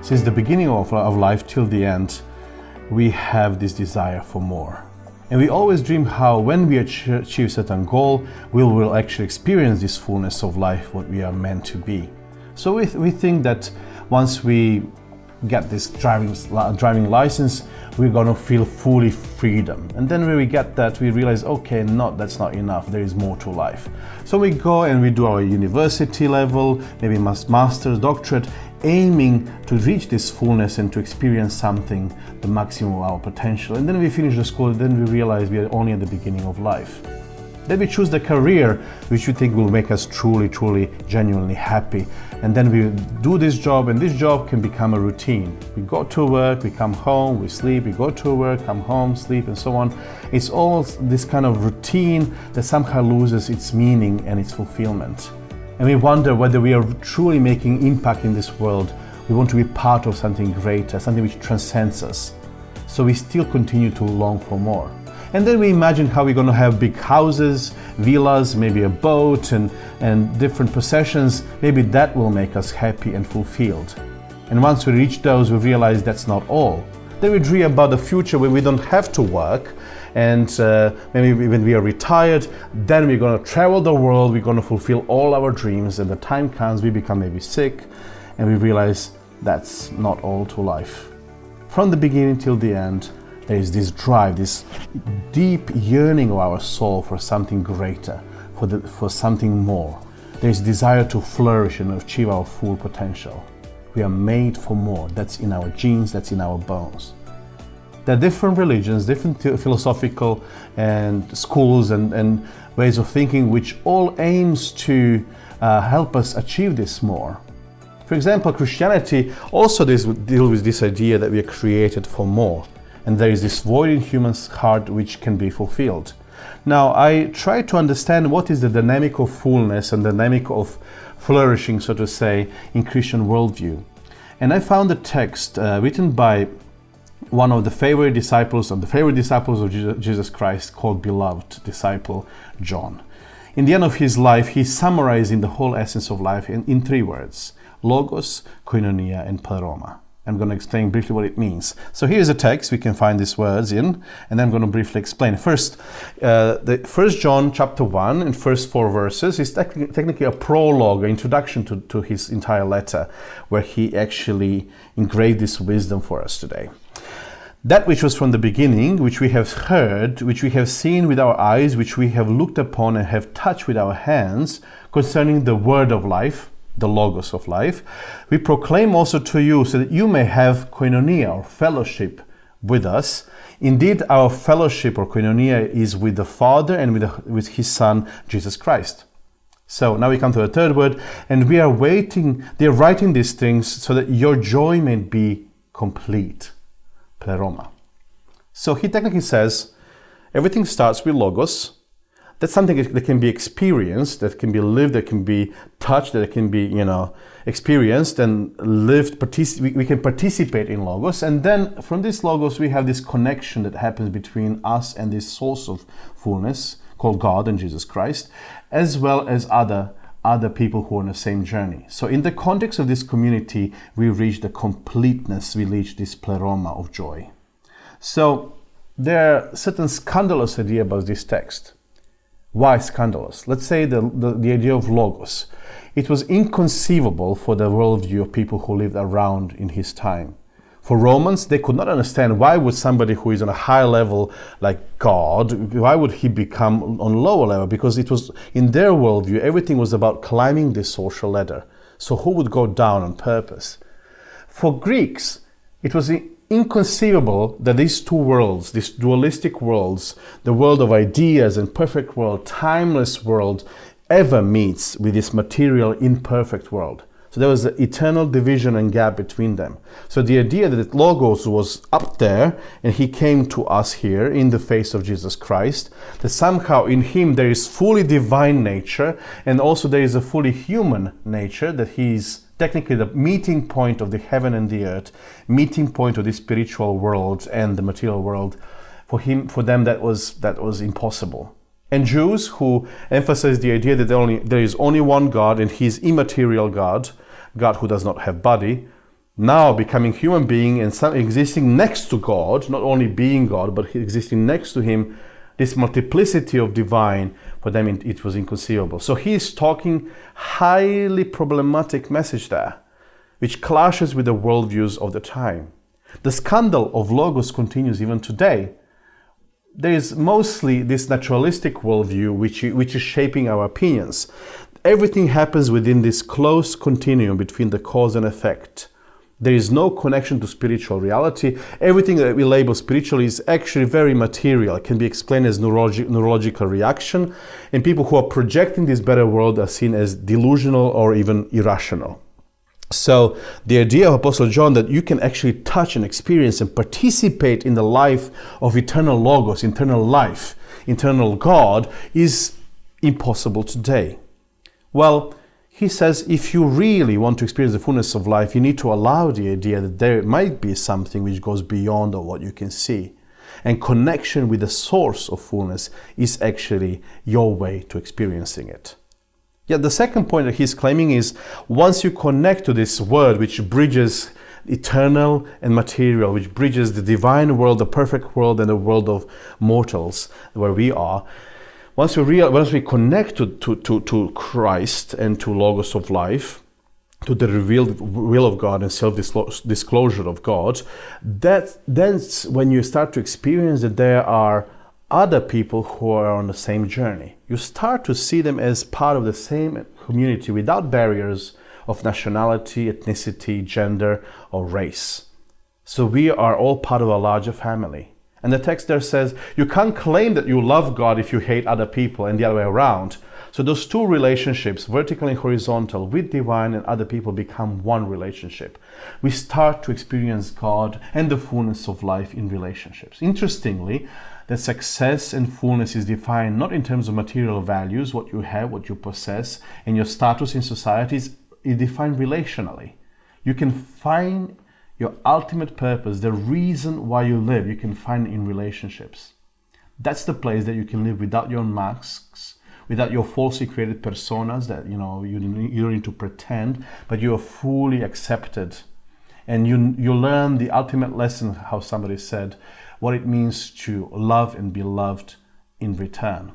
Since the beginning of life till the end, we have this desire for more. And we always dream how when we achieve a certain goal, we will actually experience this fullness of life, what we are meant to be. So we think that once we get this driving license, we're going to feel fully freedom. And then when we get that, we realize, okay, that's not enough. There is more to life. So we go and we do our university level, maybe master's, doctorate, aiming to reach this fullness and to experience something, the maximum of our potential. And then we finish the school, then we realize we are only at the beginning of life. Then we choose the career which we think will make us truly, genuinely happy. And then we do this job, and this job can become a routine. We go to work, we come home, we sleep, we go to work, come home, sleep, and so on. It's all this kind of routine that somehow loses its meaning and its fulfillment. And we wonder whether we are truly making impact in this world. We want to be part of something greater, something which transcends us. So we still continue to long for more. And then we imagine how we're going to have big houses, villas, maybe a boat and different possessions. Maybe that will make us happy and fulfilled. And once we reach those, we realize that's not all. Then we dream about the future when we don't have to work, and maybe when we are retired, then we're going to travel the world, we're going to fulfill all our dreams, and the time comes, we become maybe sick, and we realize that's not all to life. From the beginning till the end, there is this drive, this deep yearning of our soul for something greater, for something more. There is desire to flourish and achieve our full potential. We are made for more. That's in our genes, that's in our bones. There are different religions, different philosophical and schools and ways of thinking which all aims to help us achieve this more. For example, Christianity also deals with this idea that we are created for more. And there is this void in human's heart which can be fulfilled. Now, I try to understand what is the dynamic of fullness and the dynamic of flourishing, so to say, in Christian worldview. And I found a text written by one of the favorite disciples of Jesus Christ, called beloved disciple John. In the end of his life, he's summarizing the whole essence of life in 3 words: logos, koinonia, and pleroma. I'm going to explain briefly what it means. So here's a text we can find these words in, and I'm going to briefly explain. First, the 1 John chapter 1 and first 4 verses is technically a prologue, an introduction to his entire letter, where he actually engraved this wisdom for us today. That which was from the beginning, which we have heard, which we have seen with our eyes, which we have looked upon and have touched with our hands, concerning the word of life, the logos of life, we proclaim also to you, so that you may have koinonia, or fellowship, with us. Indeed, our fellowship or koinonia is with the Father and with his Son, Jesus Christ. So now we come to the 3rd word, and they are writing these things so that your joy may be complete. Pleroma. So he technically says everything starts with logos. That's something that can be experienced, that can be lived, that can be touched, that can be, experienced and lived. We can participate in logos. And then from this logos, we have this connection that happens between us and this source of fullness called God and Jesus Christ, as well as other people who are on the same journey. So in the context of this community, we reach the completeness, we reach this pleroma of joy. So there are certain scandalous ideas about this text. Why scandalous? Let's say the idea of logos. It was inconceivable for the worldview of people who lived around in his time. For Romans, they could not understand why would somebody who is on a high level like God, why would he become on lower level? Because it was in their worldview, everything was about climbing this social ladder. So who would go down on purpose? For Greeks, it was inconceivable that these two worlds, these dualistic worlds, the world of ideas and perfect world, timeless world, ever meets with this material imperfect world. So there was an eternal division and gap between them. So the idea that Logos was up there and he came to us here in the face of Jesus Christ, that somehow in him there is fully divine nature and also there is a fully human nature, that he's technically the meeting point of the heaven and the earth, meeting point of the spiritual world and the material world. For them that was impossible. And Jews who emphasize the idea that there is only one God and he's immaterial God who does not have body, now becoming human being and existing next to God, not only being God, but existing next to him, this multiplicity of divine, for them it was inconceivable. So he's talking highly problematic message there, which clashes with the worldviews of the time. The scandal of Logos continues even today. There is mostly this naturalistic worldview which is shaping our opinions. Everything happens within this close continuum between the cause and effect. There is no connection to spiritual reality. Everything that we label spiritual is actually very material. It can be explained as neurological reaction, and people who are projecting this better world are seen as delusional or even irrational. So the idea of Apostle John that you can actually touch and experience and participate in the life of eternal Logos, eternal life, eternal God is impossible today. Well, he says if you really want to experience the fullness of life, you need to allow the idea that there might be something which goes beyond what you can see. And connection with the source of fullness is actually your way to experiencing it. Yet the second point that he's claiming is once you connect to this word which bridges eternal and material, which bridges the divine world, the perfect world, and the world of mortals where we are, once we connect to Christ and to Logos of life, to the revealed will of God and self-disclosure of God, that's when you start to experience that there are other people who are on the same journey. You start to see them as part of the same community without barriers of nationality, ethnicity, gender, or race. So we are all part of a larger family. And the text there says, you can't claim that you love God if you hate other people and the other way around. So those two relationships, vertical and horizontal, with divine and other people become one relationship. We start to experience God and the fullness of life in relationships. Interestingly, that success and fullness is defined not in terms of material values, what you have, what you possess, and your status in society is defined relationally. You can find your ultimate purpose, the reason why you live, you can find in relationships. That's the place that you can live without your masks, without your falsely created personas that you don't need to pretend, but you are fully accepted. And you learn the ultimate lesson, how somebody said, what it means to love and be loved in return.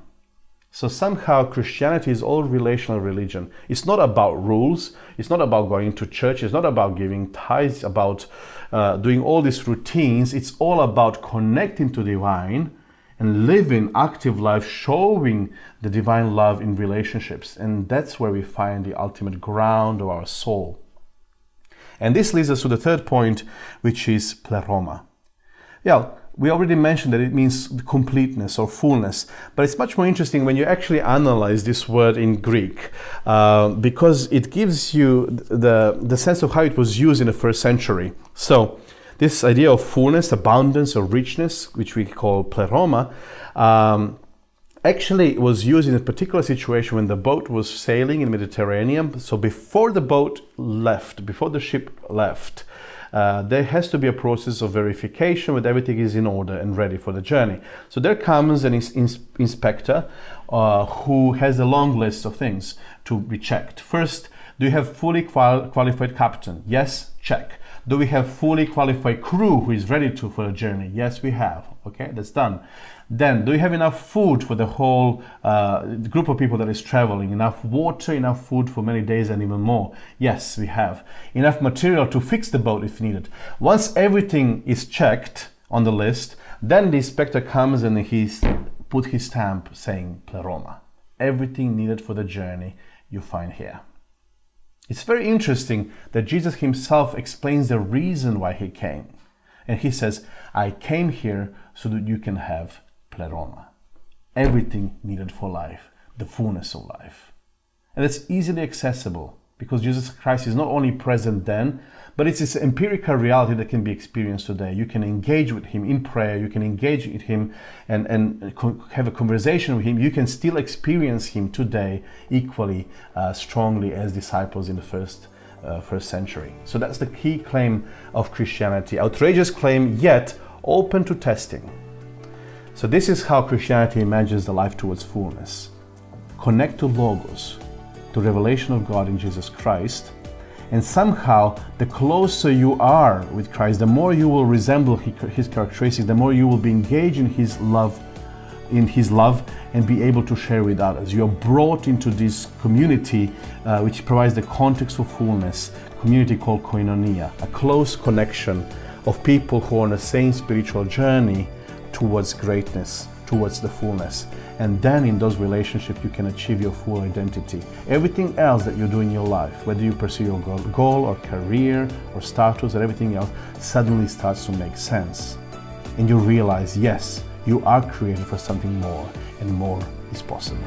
So somehow Christianity is all relational religion. It's not about rules. It's not about going to church. It's not about giving tithes, about doing all these routines. It's all about connecting to divine and living active life, showing the divine love in relationships. And that's where we find the ultimate ground of our soul. And this leads us to the third point, which is pleroma. Yeah, we already mentioned that it means completeness or fullness, but it's much more interesting when you actually analyze this word in Greek, because it gives you the sense of how it was used in the first century. So this idea of fullness, abundance, or richness, which we call pleroma, actually was used in a particular situation when the boat was sailing in the Mediterranean. So before the boat left, before the ship left, there has to be a process of verification that everything is in order and ready for the journey. So there comes an inspector who has a long list of things to be checked. First, do you have fully qualified captain? Yes, check. Do we have fully qualified crew who is ready for the journey? Yes, we have. Okay, that's done. Then, do you have enough food for the whole group of people that is traveling? Enough water, enough food for many days and even more? Yes, we have. Enough material to fix the boat if needed. Once everything is checked on the list, then the inspector comes and he's put his stamp saying pleroma. Everything needed for the journey you find here. It's very interesting that Jesus himself explains the reason why he came. And he says, I came here so that you can have pleroma. Everything needed for life, the fullness of life. And it's easily accessible because Jesus Christ is not only present then, but it's this empirical reality that can be experienced today. You can engage with him in prayer, you can engage with him and have a conversation with him. You can still experience him today equally strongly as disciples in the first century. So that's the key claim of Christianity. Outrageous claim, yet open to testing. So this is how Christianity imagines the life towards fullness. Connect to Logos, to revelation of God in Jesus Christ, And somehow, the closer you are with Christ, the more you will resemble his characteristics, the more you will be engaged in his love, and be able to share with others. You are brought into this community which provides the context for fullness, community called koinonia, a close connection of people who are on the same spiritual journey towards greatness, towards the fullness. And then in those relationships you can achieve your full identity. Everything else that you do in your life, whether you pursue your goal or career or status or everything else, suddenly starts to make sense. And you realize, yes, you are created for something more, and more is possible.